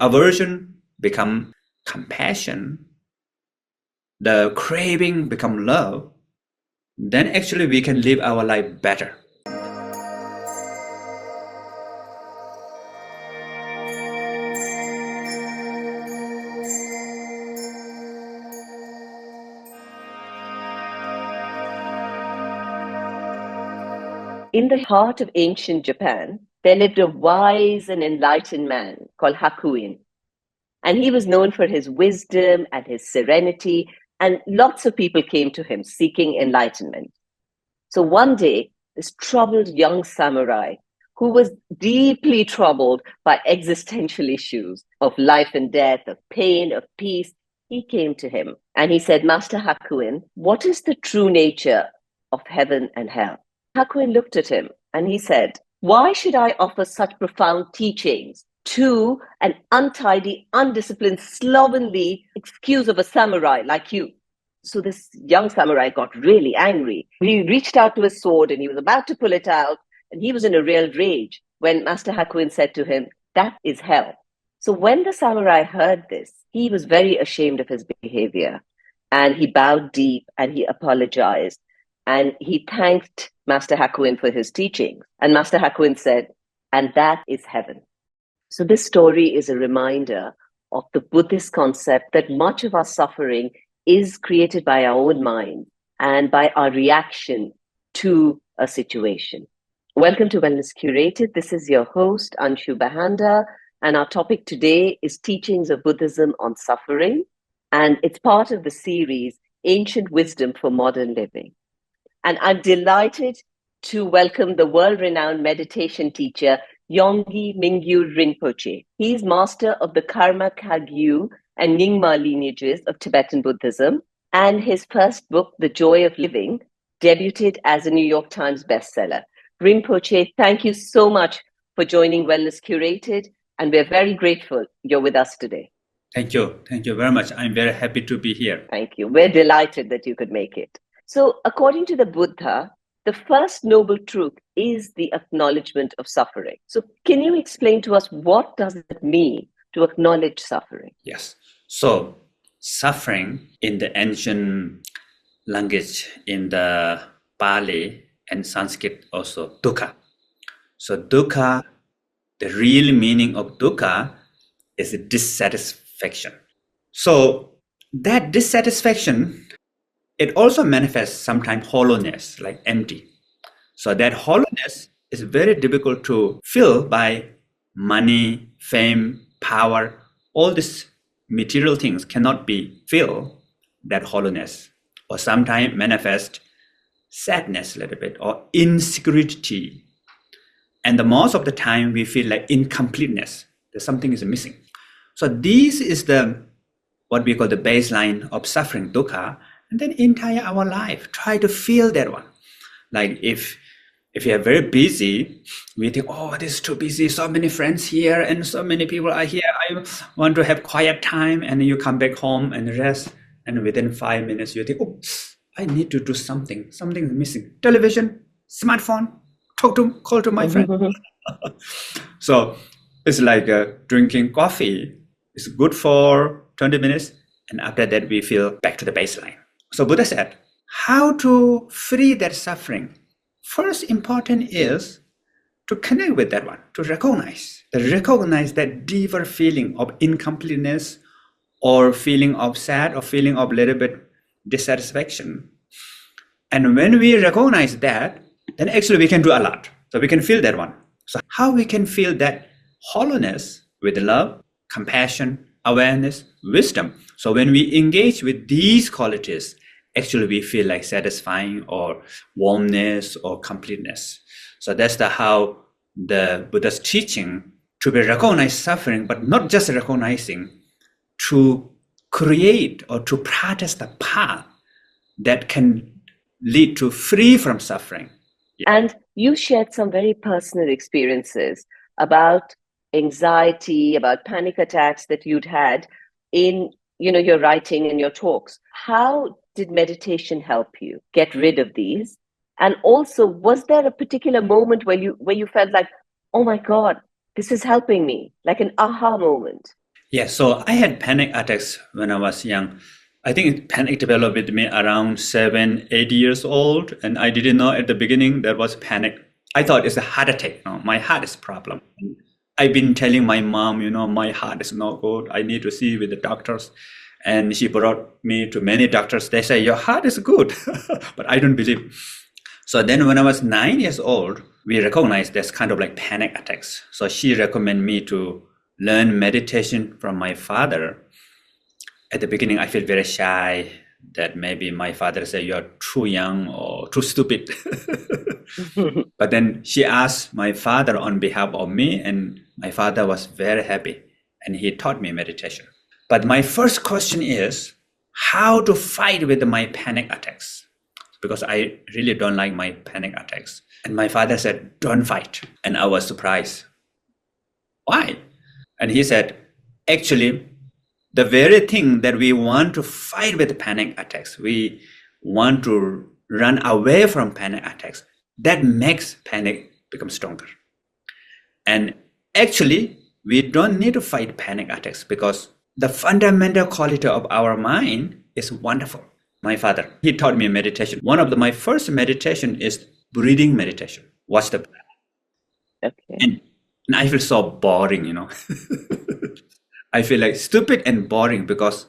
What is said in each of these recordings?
aversion become compassion, the craving become love, then actually we can live our life better. In the heart of ancient Japan, there lived a wise and enlightened man called Hakuin. And he was known for his wisdom and his serenity, and lots of people came to him seeking enlightenment. So one day, this troubled young samurai, who was deeply troubled by existential issues of life and death, of pain, of peace, he came to him and he said, Master Hakuin, what is the true nature of heaven and hell? Hakuin looked at him and he said, why should I offer such profound teachings to an untidy, undisciplined, slovenly excuse of a samurai like you? So this young samurai got really angry. He reached out to his sword and he was about to pull it out, and he was in a real rage when Master Hakuin said to him, that is hell. So when the samurai heard this, he was very ashamed of his behavior, and he bowed deep and he apologized. And he thanked Master Hakuin for his teachings. And Master Hakuin said, and that is heaven. So this story is a reminder of the Buddhist concept that much of our suffering is created by our own mind and by our reaction to a situation. Welcome to Wellness Curated. This is your host, Anshu Bahanda. And our topic today is Teachings of Buddhism on Suffering. And it's part of the series, Ancient Wisdom for Modern Living. And I'm delighted to welcome the world-renowned meditation teacher, Yongey Mingyur Rinpoche. He's master of the Karma Kagyu and Nyingma lineages of Tibetan Buddhism. And his first book, The Joy of Living, debuted as a New York Times bestseller. Rinpoche, thank you so much for joining Wellness Curated. And we're very grateful you're with us today. Thank you. Thank you very much. I'm very happy to be here. Thank you. We're delighted that you could make it. So according to the Buddha, the first noble truth is the acknowledgement of suffering. So can you explain to us what does it mean to acknowledge suffering? Yes. So suffering in the ancient language, in the Pali and Sanskrit also, dukkha. So dukkha, the real meaning of dukkha is dissatisfaction. So that dissatisfaction, it also manifests sometimes hollowness, like empty. So that hollowness is very difficult to fill by money, fame, power. All these material things cannot be filled, that hollowness. Or sometimes manifest sadness a little bit, or insecurity. And the most of the time we feel like incompleteness, that something is missing. So this is what we call the baseline of suffering, dukkha. And then entire our life, try to feel that one. Like if you are very busy, we think, oh, this is too busy, so many friends here and so many people are here. I want to have quiet time. And you come back home and rest. And within 5 minutes, you think, oh, I need to do something. Something is missing. Television, smartphone, call to my friend. So it's like drinking coffee. It's good for 20 minutes. And after that, we feel back to the baseline. So Buddha said, how to free that suffering? First important is to connect with that one, to recognize that deeper feeling of incompleteness or feeling of sad or feeling of little bit dissatisfaction. And when we recognize that, then actually we can do a lot. So we can feel that one. So how we can feel that hollowness with love, compassion, awareness, wisdom. So when we engage with these qualities, actually we feel like satisfying or warmness or completeness. So that's how the Buddha's teaching to be recognize suffering, but not just recognizing, to create or to practice the path that can lead to free from suffering. Yeah. And you shared some very personal experiences about anxiety, about panic attacks that you'd had in your writing and your talks. How did meditation help you get rid of these? And also, was there a particular moment where you felt like, oh my God, this is helping me, like an aha moment? Yeah, so I had panic attacks when I was young. I think panic developed with me around 7, 8 years old, and I didn't know at the beginning there was panic. I thought it's a heart attack. My heart is problem. I've been telling my mom, my heart is not good. I need to see with the doctors, and she brought me to many doctors. They say your heart is good, but I don't believe. So then, when I was 9 years old, we recognized there's kind of like panic attacks. So she recommended me to learn meditation from my father. At the beginning, I feel very shy that maybe my father said, you're too young or too stupid. But then she asked my father on behalf of me, and my father was very happy, and he taught me meditation. But my first question is how to fight with my panic attacks, because I really don't like my panic attacks. And my father said, don't fight. And I was surprised. Why? And he said, actually, the very thing that we want to fight with panic attacks, we want to run away from panic attacks, that makes panic become stronger. And actually, we don't need to fight panic attacks because the fundamental quality of our mind is wonderful. My father, he taught me meditation. One of my first meditation is breathing meditation. Watch the breath. Okay. And I feel so boring, I feel like stupid and boring because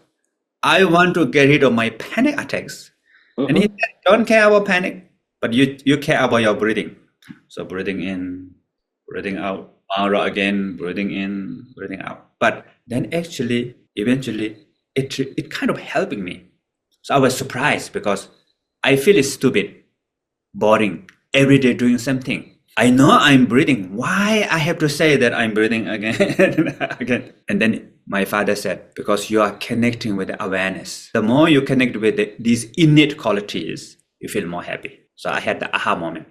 I want to get rid of my panic attacks. And he said, don't care about panic, but you care about your breathing. So breathing in, breathing out, aura again, breathing in, breathing out. But then actually, eventually, it kind of helping me. So I was surprised because I feel it's stupid, boring, every day doing something. I know I'm breathing. Why I have to say that I'm breathing again again? And then my father said, because you are connecting with the awareness. The more you connect with these innate qualities, you feel more happy. So I had the aha moment.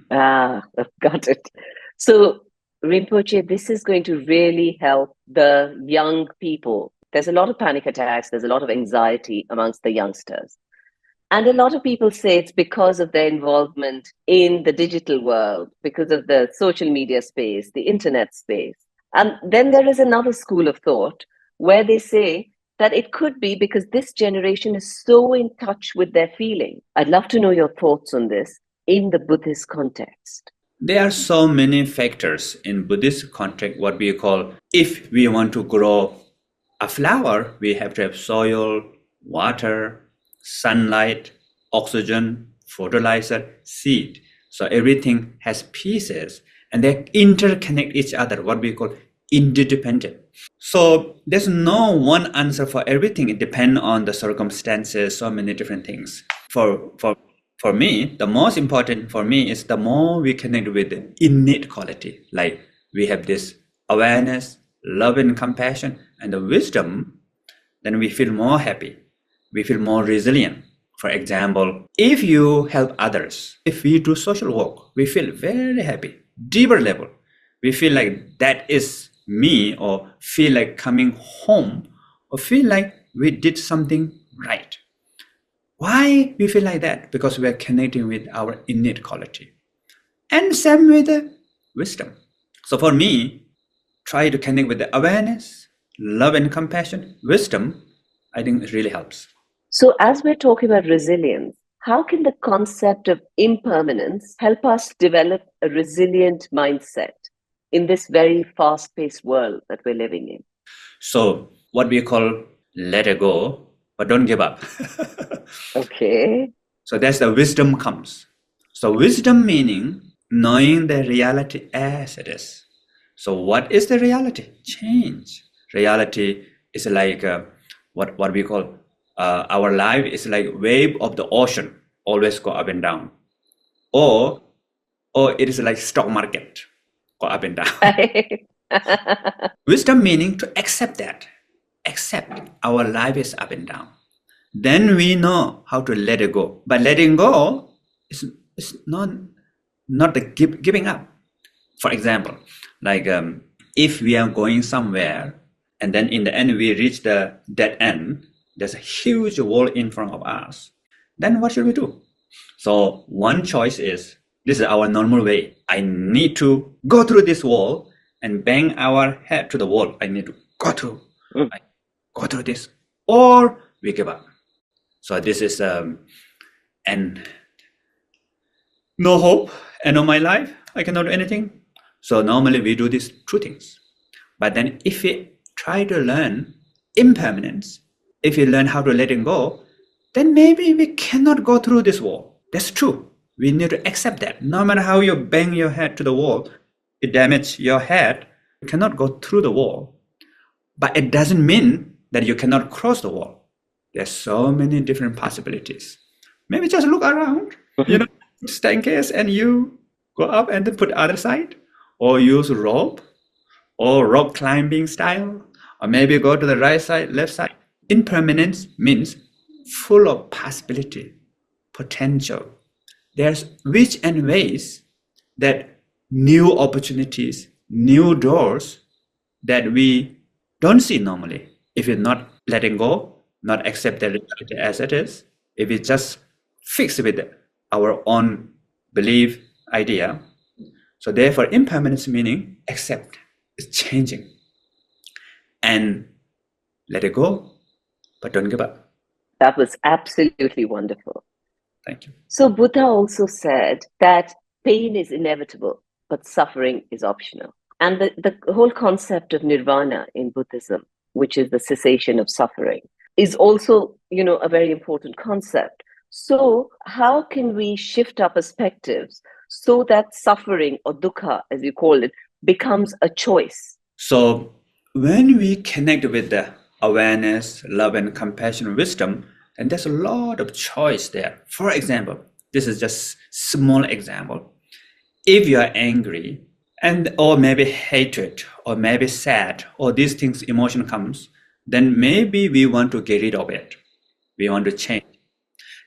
Got it. So Rinpoche, this is going to really help the young people. There's a lot of panic attacks. There's a lot of anxiety amongst the youngsters. And a lot of people say it's because of their involvement in the digital world, because of the social media space, the internet space. And then there is another school of thought where they say that it could be because this generation is so in touch with their feeling. I'd love to know your thoughts on this in the Buddhist context. There are so many factors in Buddhist context, what we call, if we want to grow a flower, we have to have soil, water, sunlight, oxygen, fertilizer, seed. So everything has pieces and they interconnect each other, what we call interdependent. So there's no one answer for everything. It depends on the circumstances, so many different things. For me, the most important for me is the more we connect with the innate quality, like we have this awareness, love and compassion, and the wisdom, then we feel more happy. We feel more resilient. For example, if you help others, if we do social work, we feel very happy, deeper level. We feel like that is me, or feel like coming home, or feel like we did something right. Why we feel like that? Because we are connecting with our innate quality. And same with the wisdom. So for me, try to connect with the awareness, love and compassion, wisdom. I think it really helps. So as we're talking about resilience, how can the concept of impermanence help us develop a resilient mindset in this very fast-paced world that we're living in? So what we call let it go, but don't give up. Okay. So that's the wisdom comes. So wisdom meaning knowing the reality as it is. So what is the reality? Change. Reality is like what we call our life is like wave of the ocean, always go up and down. Or it is like stock market, go up and down. Wisdom meaning to accept that. Accept our life is up and down. Then we know how to let it go. But letting go is not the giving up. For example, like if we are going somewhere and then in the end we reach the dead end, there's a huge wall in front of us. Then what should we do? So one choice is, this is our normal way. I need to go through this wall and bang our head to the wall. I need to go through. I go through this, or we give up. So this is and no hope, and on my life, I cannot do anything. So normally we do these two things. But then if we try to learn impermanence, if we learn how to let it go, then maybe we cannot go through this wall. That's true. We need to accept that. No matter how you bang your head to the wall, it damages your head, you cannot go through the wall. But it doesn't mean that you cannot cross the wall. There's so many different possibilities. Maybe just look around, staircase, and you go up and then put other side, or use rope, or rope climbing style, or maybe go to the right side, left side. Impermanence means full of possibility, potential. There's which and ways that new opportunities, new doors that we don't see normally. If you're not letting go, not accept the reality as it is, if we just fix with our own belief idea. So therefore, impermanence meaning accept, it's changing. And let it go, but don't give up. That was absolutely wonderful. Thank you. So Buddha also said that pain is inevitable, but suffering is optional. And the whole concept of nirvana in Buddhism, which is the cessation of suffering, is also, a very important concept. So how can we shift our perspectives so that suffering, or dukkha, as you call it, becomes a choice? So when we connect with the awareness, love, and compassion, wisdom, and there's a lot of choice there. For example, this is just small example. If you are angry, or maybe hatred, or maybe sad, or these things, emotion comes, then maybe we want to get rid of it. We want to change.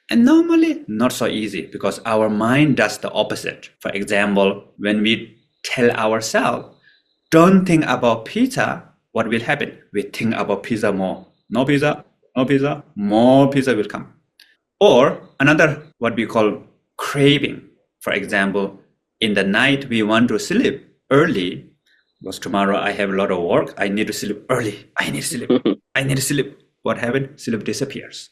And normally not so easy, because our mind does the opposite. For example, when we tell ourselves, don't think about pizza, what will happen? We think about pizza more. No pizza, more pizza will come. Or another, what we call craving. For example, in the night, we want to sleep early, because tomorrow I have a lot of work. I need to sleep early. I need to sleep. What happened? Sleep disappears.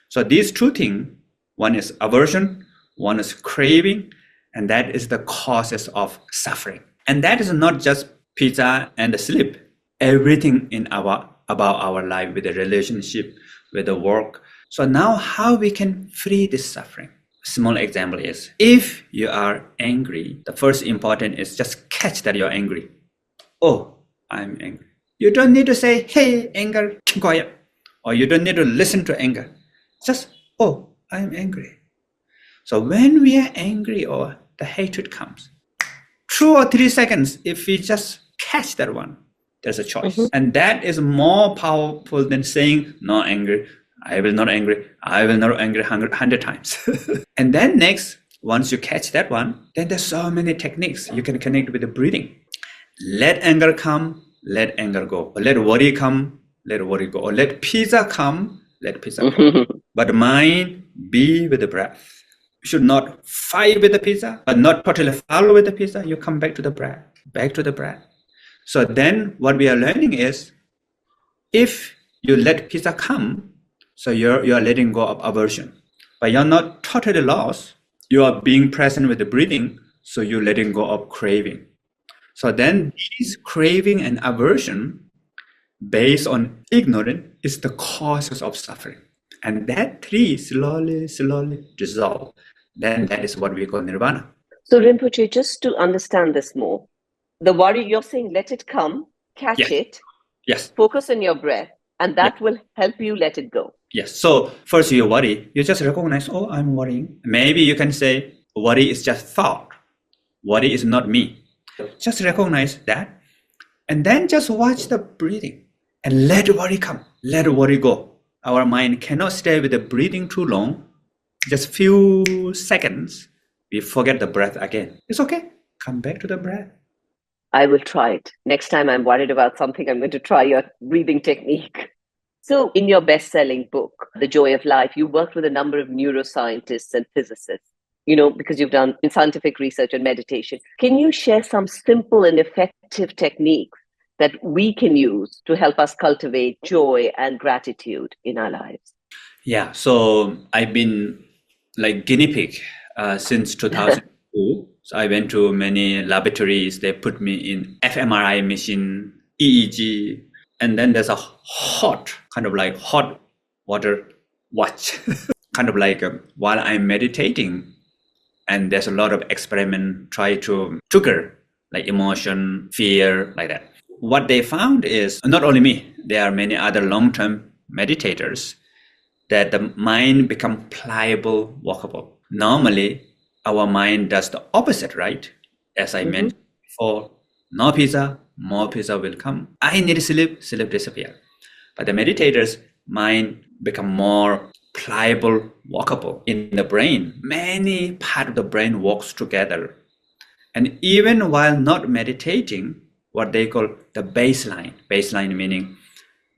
So these two things, one is aversion, one is craving, and that is the causes of suffering. And that is not just pizza and the sleep. Everything about our life, with the relationship, with the work. So now how we can free this suffering? Small example is, if you are angry, the first important is just catch that you're angry. Oh, I'm angry. You don't need to say, hey, anger, keep quiet. Or you don't need to listen to anger. Just, oh, I'm angry. So when we are angry or the hatred comes, 2 or 3 seconds, if we just catch that one, there's a choice. Mm-hmm. And that is more powerful than saying, no anger, I will not angry, I will not angry 100 times. And then next, once you catch that one, then there's so many techniques. You can connect with the breathing. Let anger come, let anger go. Or let worry come, let worry go. Or let pizza come, let pizza go. But mind, be with the breath. You should not fight with the pizza, but not totally follow with the pizza. You come back to the breath, back to the breath. So then what we are learning is, if you let pizza come, so you're letting go of aversion. But you're not totally lost. You are being present with the breathing, so you're letting go of craving. So then these craving and aversion, based on ignorance, is the causes of suffering. And that three slowly dissolve. Then that is what we call nirvana. So Rinpoche, just to understand this more, the worry, you're saying let it come, catch it, focus on your breath, and that will help you let it go. Yes. So first you worry, you just recognize, oh, I'm worrying. Maybe you can say, worry is just thought. Worry is not me. Just recognize that. And then just watch the breathing and let worry come, let worry go. Our mind cannot stay with the breathing too long. Just few seconds, we forget the breath again. It's okay. Come back to the breath. I will try it. Next time I'm worried about something, I'm going to try your breathing technique. So in your best-selling book, The Joy of Life, you worked with a number of neuroscientists and physicists, because you've done scientific research and meditation. Can you share some simple and effective techniques that we can use to help us cultivate joy and gratitude in our lives? Yeah, so I've been like guinea pig since 2002. So I went to many laboratories. They put me in fMRI machine, EEG, and then there's a hot, kind of like hot water watch, kind of like while I'm meditating. And there's a lot of experiment try to trigger like emotion, fear, like that. What they found is not only me, there are many other long-term meditators that the mind become pliable, walkable. Normally, our mind does the opposite, right? As I mentioned before, no pizza, more pizza will come. I need sleep, sleep disappear. But the meditators' mind become more pliable, walkable in the brain. Many part of the brain works together. And even while not meditating, what they call the baseline meaning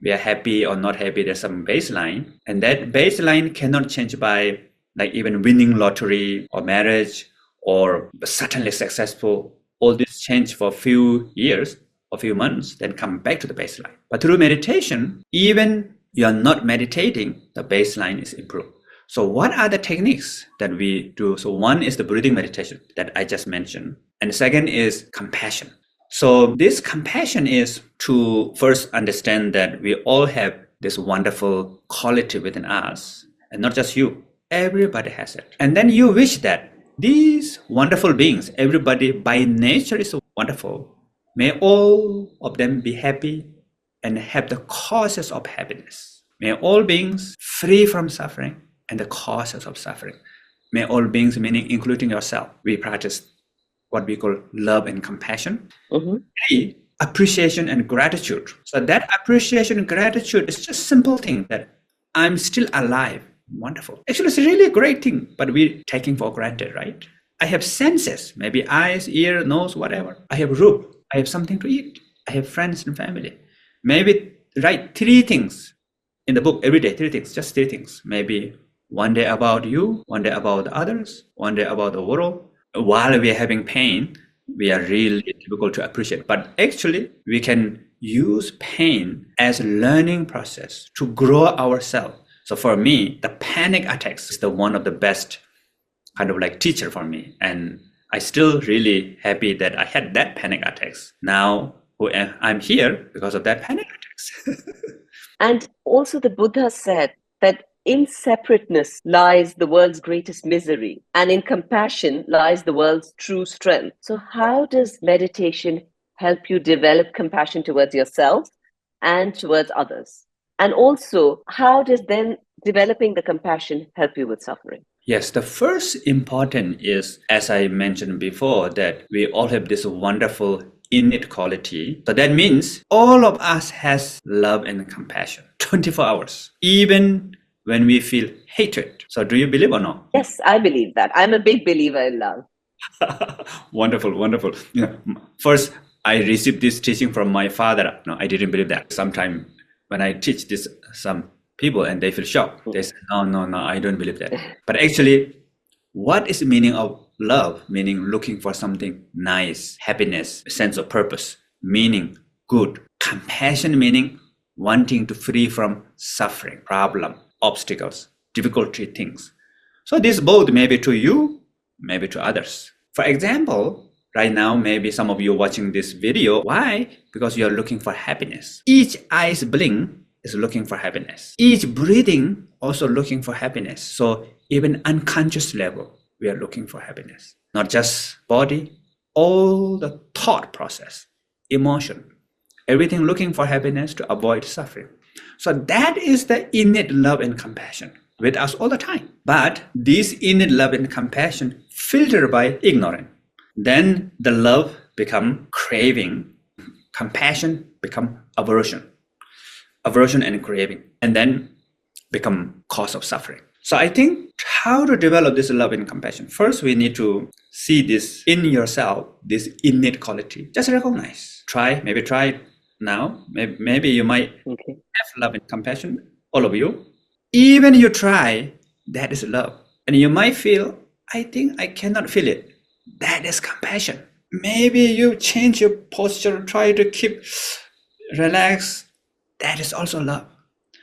we are happy or not happy, there's some baseline. And that baseline cannot change by like even winning lottery or marriage or suddenly successful. All this change for a few years or few months, then come back to the baseline. But through meditation, even you are not meditating, the baseline is improved. So what are the techniques that we do? So one is the breathing meditation that I just mentioned. And the second is compassion. So this compassion is to first understand that we all have this wonderful quality within us, and not just you, everybody has it. And then you wish that these wonderful beings, everybody by nature is wonderful, may all of them be happy and have the causes of happiness. May all beings free from suffering and the causes of suffering. May all beings, meaning including yourself, we practice what we call love and compassion. Three, appreciation and gratitude. So that appreciation and gratitude is just simple thing that I'm still alive. Wonderful. Actually, it's really a great thing, but we're taking for granted, right? I have senses, maybe eyes, ear, nose, whatever. I have roof. I have something to eat. I have friends and family. Maybe write 3 things in the book every day, 3 things, just 3 things. Maybe one day about you, one day about others, one day about the world. While we are having pain, we are really difficult to appreciate. But actually, we can use pain as a learning process to grow ourselves. So for me, the panic attacks is the one of the best kind of like teacher for me. And I still really happy that I had that panic attacks. Now I'm here because of that panic attacks. And also the Buddha said that in separateness lies the world's greatest misery, and in compassion lies the world's true strength. So how does meditation help you develop compassion towards yourself and towards others? And also, how does then developing the compassion help you with suffering? Yes, the first important is, as I mentioned before, that we all have this wonderful innate quality. So that means all of us has love and compassion 24 hours, even when we feel hatred. So do you believe or not? Yes, I believe that. I'm a big believer in love. Wonderful, wonderful. First, I received this teaching from my father. No, I didn't believe that. Sometimes when I teach this, some people and they feel shocked. They say, no, I don't believe that. But actually, what is the meaning of love? Meaning looking for something nice, happiness, sense of purpose, meaning good. Compassion meaning wanting to free from suffering, problem, obstacles, difficulty things. So this both maybe to you, maybe to others. For example, right now, maybe some of you watching this video. Why? Because you're looking for happiness. Each eyes blink is looking for happiness. Each breathing also looking for happiness. So even unconscious level, we are looking for happiness. Not just body, all the thought process, emotion, everything looking for happiness to avoid suffering. So that is the innate love and compassion with us all the time. But this innate love and compassion filtered by ignorance. Then the love become craving, compassion become aversion and craving, and then become cause of suffering. So I think how to develop this love and compassion. First, we need to see this in yourself, this innate quality. Just recognize. Maybe try now. Maybe you might have love and compassion, all of you. Even you try, that is love. And you might feel, I think I cannot feel it. That is compassion. Maybe you change your posture, try to keep relax, that is also love.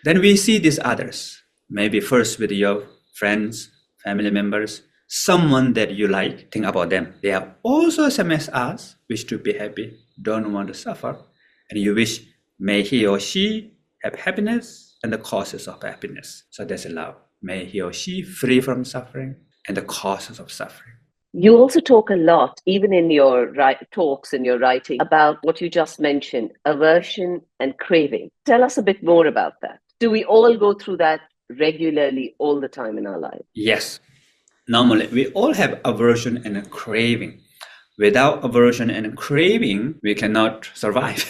Then we see these others, maybe first with your friends, family members, someone that you like, think about them. They are also same as us, wish to be happy, don't want to suffer, and you wish may he or she have happiness and the causes of happiness. So there's a love. May he or she free from suffering and the causes of suffering. You also talk a lot, even in your talks and your writing, about what you just mentioned, aversion and craving. Tell us a bit more about that. Do we all go through that regularly all the time in our life? Yes. Normally, we all have aversion and a craving. Without aversion and craving, we cannot survive.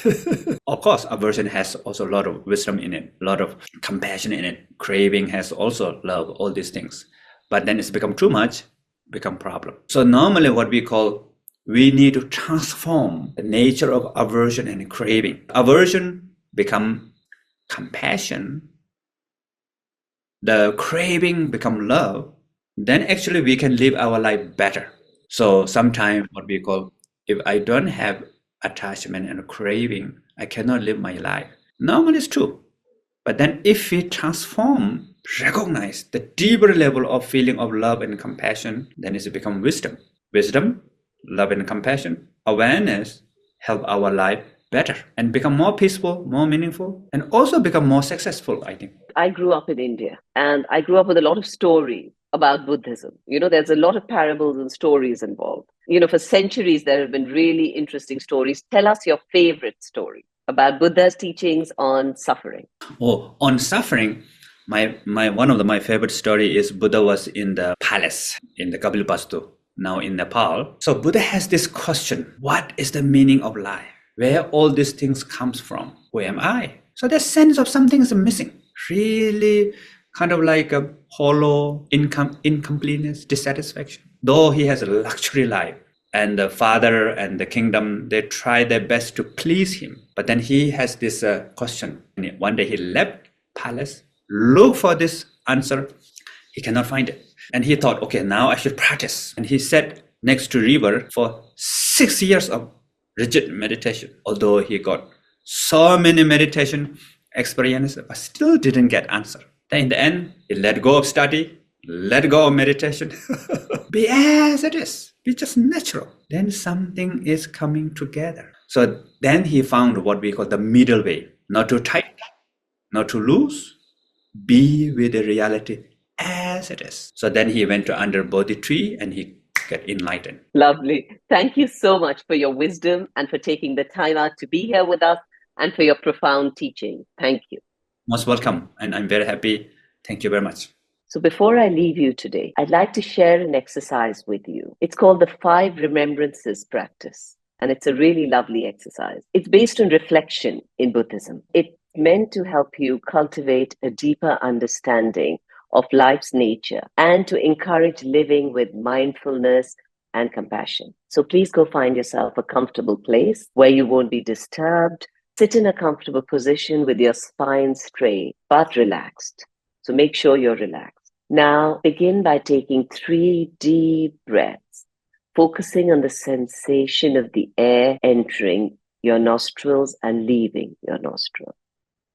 Of course, aversion has also a lot of wisdom in it, a lot of compassion in it. Craving has also love, all these things. But then it's become too much, become problem. So normally what we need to transform the nature of aversion and craving. Aversion become compassion. The craving become love. Then actually we can live our life better. So sometimes what we call, if I don't have attachment and craving, I cannot live my life. Normally it's true. But then if we transform, recognize the deeper level of feeling of love and compassion, then it's become wisdom. Wisdom, love and compassion, awareness help our life better and become more peaceful, more meaningful, and also become more successful, I think. I grew up in India, and I grew up with a lot of stories about Buddhism. There's a lot of parables and stories involved. For centuries, there have been really interesting stories. Tell us your favorite story about Buddha's teachings on suffering. Oh, on suffering, one of my favorite story is Buddha was in the palace in the Kapilapastu, now in Nepal. So Buddha has this question: what is the meaning of life? Where all these things comes from? Who am I? So the sense of something is missing. Really kind of like a hollow incompleteness, dissatisfaction. Though he has a luxury life, and the father and the kingdom, they try their best to please him. But then he has this question. And one day he left palace, look for this answer. He cannot find it. And he thought, okay, now I should practice. And he sat next to river for 6 years of rigid meditation. Although he got so many meditation experiences, but still didn't get answer. Then in the end, he let go of study, let go of meditation. Be as it is. Be just natural. Then something is coming together. So then he found what we call the middle way. Not too tight, not too loose. Be with the reality as it is. So then he went to under Bodhi tree and he got enlightened. Lovely. Thank you so much for your wisdom and for taking the time out to be here with us and for your profound teaching. Thank you. Most welcome. And I'm very happy. Thank you very much. So before I leave you today, I'd like to share an exercise with you. It's called the 5 Remembrances Practice. And it's a really lovely exercise. It's based on reflection in Buddhism. It's meant to help you cultivate a deeper understanding of life's nature and to encourage living with mindfulness and compassion. So please go find yourself a comfortable place where you won't be disturbed. Sit in a comfortable position with your spine straight but relaxed. So make sure you're relaxed. Now begin by taking 3 deep breaths, focusing on the sensation of the air entering your nostrils and leaving your nostrils.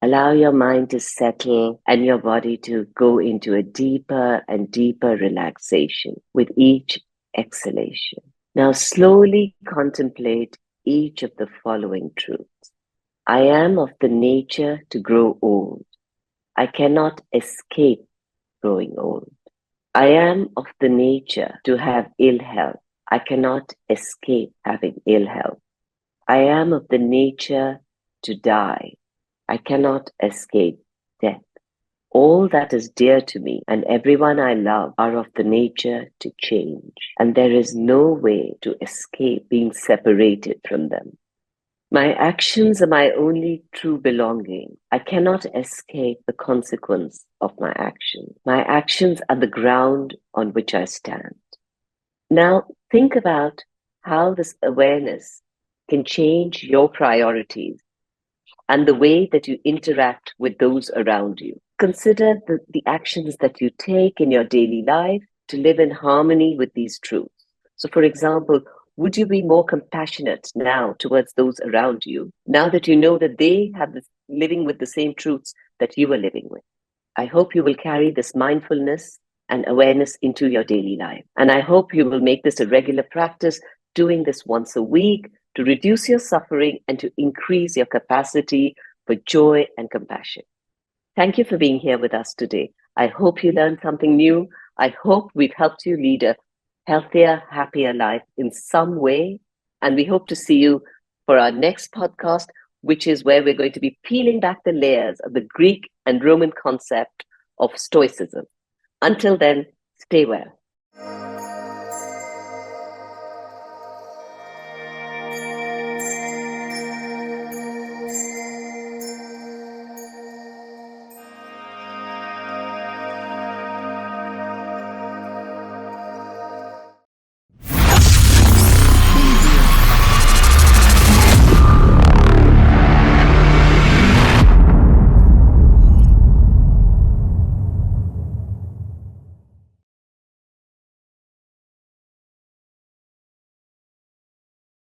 Allow your mind to settle and your body to go into a deeper and deeper relaxation with each exhalation. Now slowly contemplate each of the following truths. I am of the nature to grow old. I cannot escape growing old. I am of the nature to have ill health. I cannot escape having ill health. I am of the nature to die. I cannot escape death. All that is dear to me and everyone I love are of the nature to change, and there is no way to escape being separated from them. My actions are my only true belonging. I cannot escape the consequence of my actions. My actions are the ground on which I stand. Now think about how this awareness can change your priorities and the way that you interact with those around you. Consider the actions that you take in your daily life to live in harmony with these truths. So for example, Would you be more compassionate now towards those around you, now that you know that they have this, living with the same truths that you are living with? I hope you will carry this mindfulness and awareness into your daily life. And I hope you will make this a regular practice, doing this once a week to reduce your suffering and to increase your capacity for joy and compassion. Thank you for being here with us today. I hope you learned something new. I hope we've helped you lead a healthier, happier life in some way. And we hope to see you for our next podcast, which is where we're going to be peeling back the layers of the Greek and Roman concept of Stoicism. Until then, stay well.